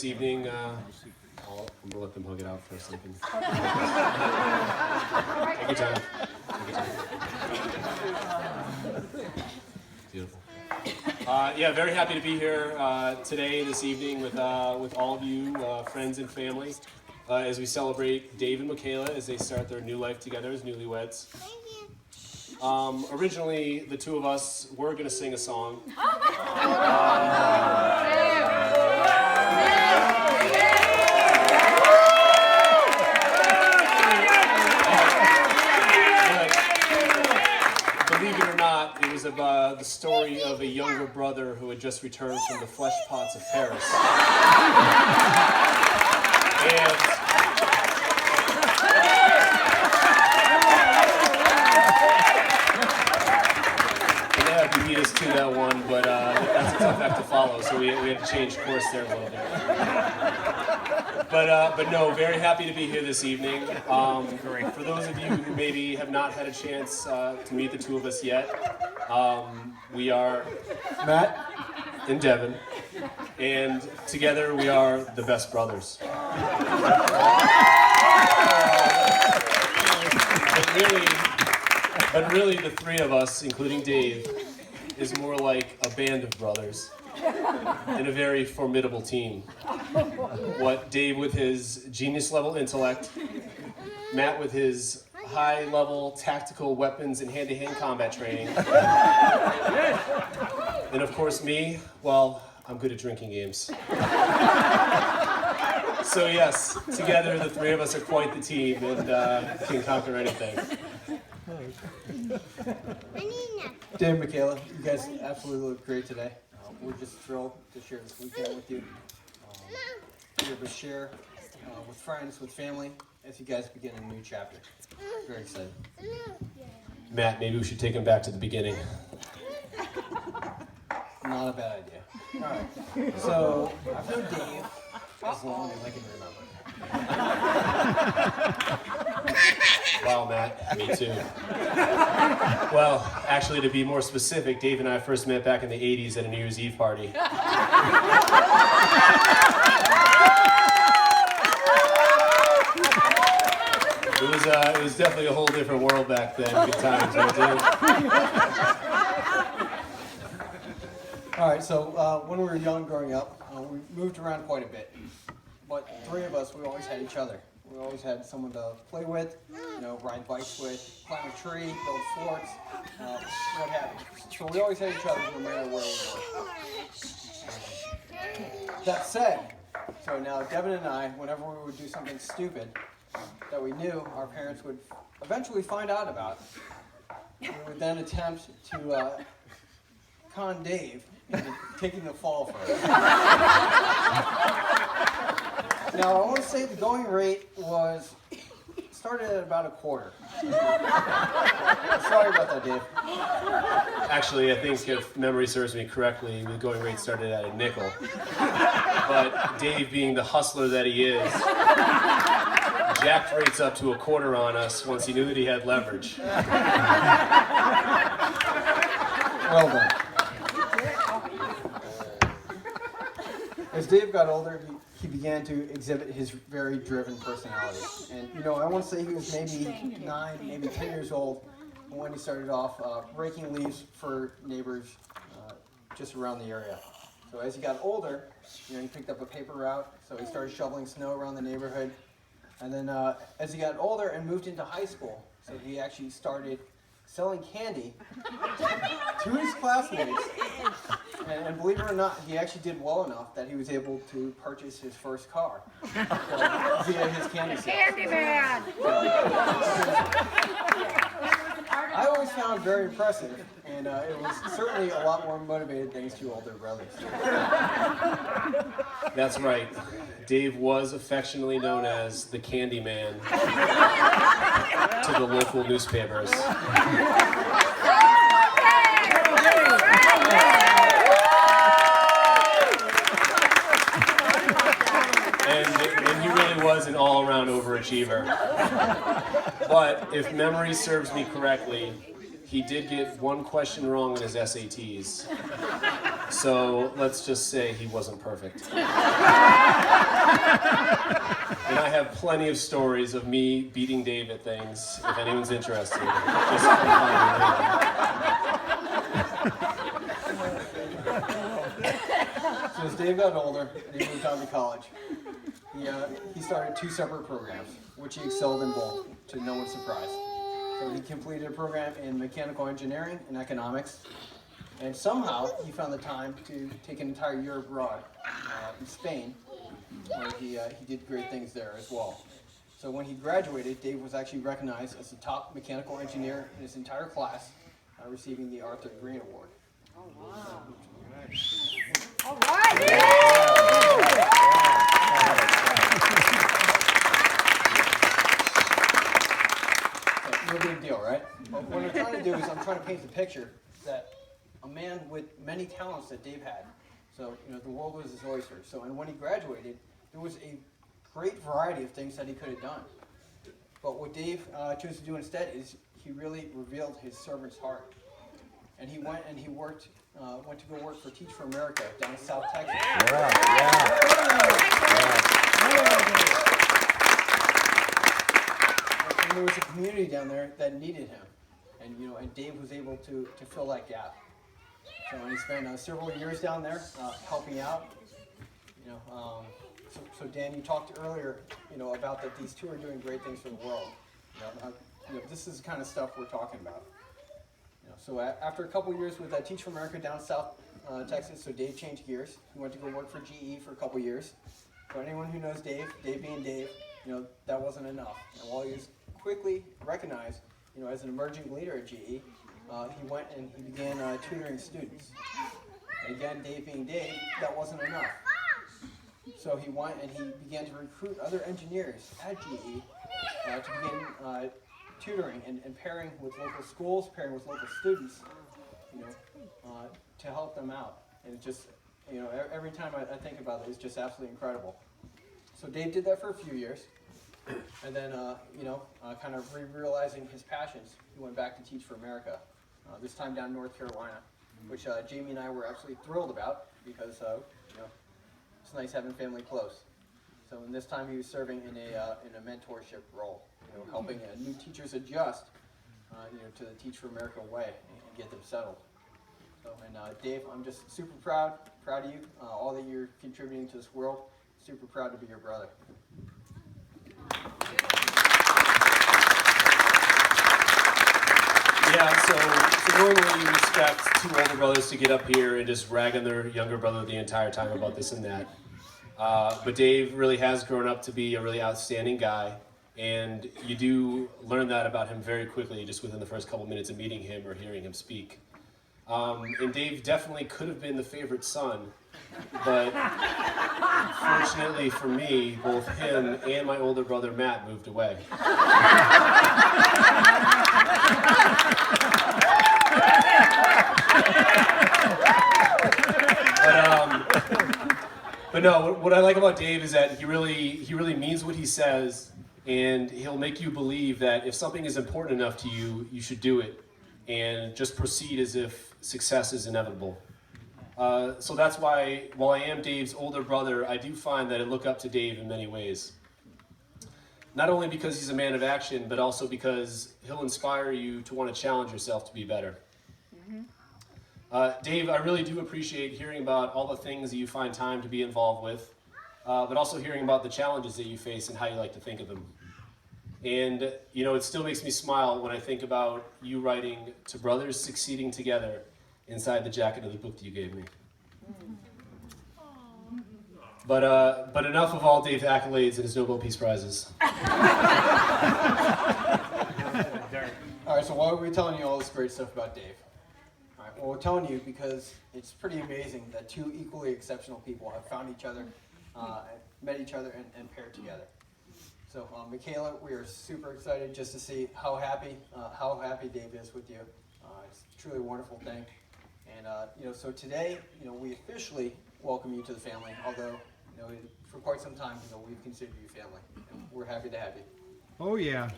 this evening. I'm gonna let them hug it out for a second. Take your time. Beautiful. Yeah, very happy to be here today, this evening, with all of you, friends and family, as we celebrate Dave and McCaila as they start their new life together as newlyweds. Originally, the two of us were going to sing a song. Believe it or not, it was about the story of a younger brother who had just returned from the flesh pots of Paris. And they had to beat us to that one, but that's a tough act to follow, so we had to change course there a little bit. But no, very happy to be here this evening. For those of you who maybe have not had a chance to meet the two of us yet, we are Matt and Devon, and together we are the best brothers. But really, the three of us, including Dave, is more like a band of brothers and a very formidable team. What Dave with his genius-level intellect, Matt with his high-level tactical weapons and hand-to-hand combat training, and of course me, well, I'm good at drinking games. So yes, together the three of us are quite the team and can conquer anything. Dave McCaila, you guys absolutely look great today. We're just thrilled to share this weekend with you. Be able to share with friends, with family, as you guys begin a new chapter. Very excited. Matt, maybe we should take him back to the beginning. Not a bad idea. All right. So I've known Dave as long as I can remember. Wow, Matt, me too. Well, actually, to be more specific, Dave and I first met back in the 80s at a New Year's Eve party. It was definitely a whole different world back then. Good times, right, Dave? All right, so when we were young growing up, we moved around quite a bit. But three of us, we always had each other. We always had someone to play with, ride bikes with, climb a tree, build forts, what have you. So we always had each other no matter where we were. That said, so now Devon and I, whenever we would do something stupid that we knew our parents would eventually find out about, we would then attempt to con Dave into taking the fall for it. Now, I want to say the going rate started at about a quarter. Sorry about that, Dave. Actually, I think if memory serves me correctly, the going rate started at a nickel. But Dave, being the hustler that he is, jacked rates up to a quarter on us once he knew that he had leverage. Well done. As Dave got older, he began to exhibit his very driven personality. And, I want to say he was maybe 9, maybe 10 years old when he started off raking leaves for neighbors just around the area. So as he got older, he picked up a paper route, so he started shoveling snow around the neighborhood. And then as he got older and moved into high school, so he actually started selling candy to his classmates. And believe it or not, he actually did well enough that he was able to purchase his first car via his candy sales. Candyman! I always found it very impressive, and it was certainly a lot more motivated thanks to older brothers. That's right. Dave was affectionately known as the Candyman to the local newspapers. And he really was an all-around overachiever. But if memory serves me correctly, he did get one question wrong in his SATs. So let's just say he wasn't perfect. plenty of stories of me beating Dave at things, if anyone's interested. Just come find me later. So as Dave got older and he moved on to college, he started 2 separate programs, which he excelled in both, to no one's surprise. So he completed a program in mechanical engineering and economics, and somehow he found the time to take an entire year abroad in Spain, where he did great things there as well. So when he graduated, Dave was actually recognized as the top mechanical engineer in his entire class, receiving the Arthur Green Award. Oh, wow. All right. No big deal, right? But what I'm trying to do is I'm trying to paint the picture that a man with many talents that Dave had. So, the world was his oyster. So, and when he graduated, there was a great variety of things that he could have done. But what Dave chose to do instead is he really revealed his servant's heart. And he went and he went to go work for Teach for America down in South Texas. And there was a community down there that needed him. And, and Dave was able to fill that gap. So he spent several years down there helping out. So Dan, you talked earlier, about that these 2 are doing great things for the world. This is the kind of stuff we're talking about. So after a couple years with Teach for America down South Texas, so Dave changed gears. He went to go work for GE for a couple years. For anyone who knows Dave being Dave, that wasn't enough. And while he was quickly recognized, as an emerging leader at GE, he went and he began tutoring students. And again, Dave being Dave, that wasn't enough. So he went and he began to recruit other engineers at GE to begin tutoring and pairing with local schools, pairing with local students, to help them out. And it just, every time I think about it, it's just absolutely incredible. So Dave did that for a few years, and then, kind of realizing his passions, he went back to Teach for America, this time down in North Carolina, which Jamie and I were absolutely thrilled about because, it's nice having family close. So in this time he was serving in a mentorship role, helping new teachers adjust, to the Teach for America way and get them settled. So, and Dave, I'm just super proud of you, all that you're contributing to this world. Super proud to be your brother. Yeah, so normally you expect 2 older brothers to get up here and just rag on their younger brother the entire time about this and that. But Dave really has grown up to be a really outstanding guy, and you do learn that about him very quickly just within the first couple minutes of meeting him or hearing him speak. And Dave definitely could have been the favorite son, but fortunately for me, both him and my older brother Matt moved away. But no, what I like about Dave is that he really means what he says, and he'll make you believe that if something is important enough to you, you should do it, and just proceed as if success is inevitable. So that's why, while I am Dave's older brother, I do find that I look up to Dave in many ways. Not only because he's a man of action, but also because he'll inspire you to want to challenge yourself to be better. Dave, I really do appreciate hearing about all the things that you find time to be involved with, but also hearing about the challenges that you face and how you like to think of them. And, it still makes me smile when I think about you writing "To Brothers Succeeding Together" inside the jacket of the book that you gave me. But enough of all Dave's accolades and his Nobel Peace Prizes. All right, so why are we telling you all this great stuff about Dave? All right, well, we're telling you because it's pretty amazing that 2 equally exceptional people have found each other, met each other, and paired together. So, McCaila, we are super excited just to see how happy Dave is with you. It's truly a wonderful thing. And, so today, we officially welcome you to the family, although, for quite some time, we've considered you family. And we're happy to have you. Oh, yeah.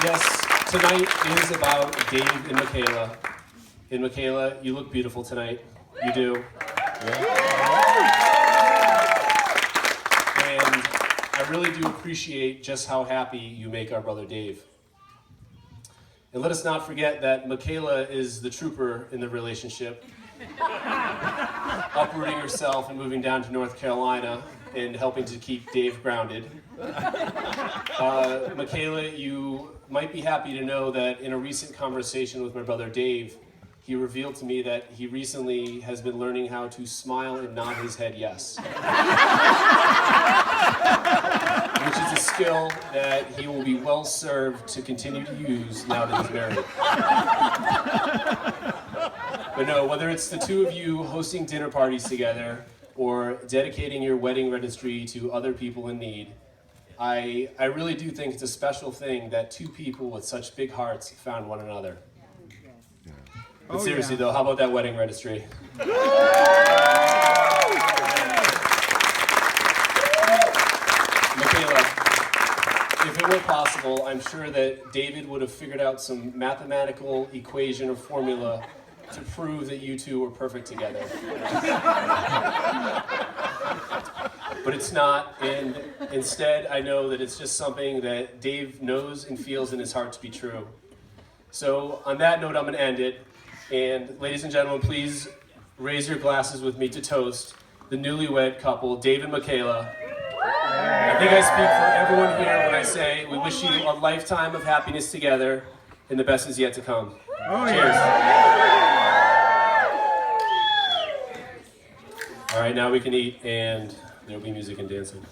Yes, tonight is about Dave and McCaila. And McCaila, you look beautiful tonight. You do. And I really do appreciate just how happy you make our brother Dave. And let us not forget that McCaila is the trooper in the relationship, uprooting herself and moving down to North Carolina and helping to keep Dave grounded. McCaila, you might be happy to know that in a recent conversation with my brother Dave, he revealed to me that he recently has been learning how to smile and nod his head yes. Which is a skill that he will be well served to continue to use now that he's married. But no, whether it's the two of you hosting dinner parties together or dedicating your wedding registry to other people in need, I really do think it's a special thing that two people with such big hearts found one another. But seriously though, how about that wedding registry? McCaila, if it were possible, I'm sure that David would have figured out some mathematical equation or formula to prove that you two were perfect together. But it's not, and instead I know that it's just something that Dave knows and feels in his heart to be true. So on that note, I'm going to end it. And ladies and gentlemen, please raise your glasses with me to toast the newlywed couple, Dave and McCaila. I think I speak for everyone here when I say we wish you a lifetime of happiness together, and the best is yet to come. Cheers. All right, now we can eat, and there'll be music and dancing.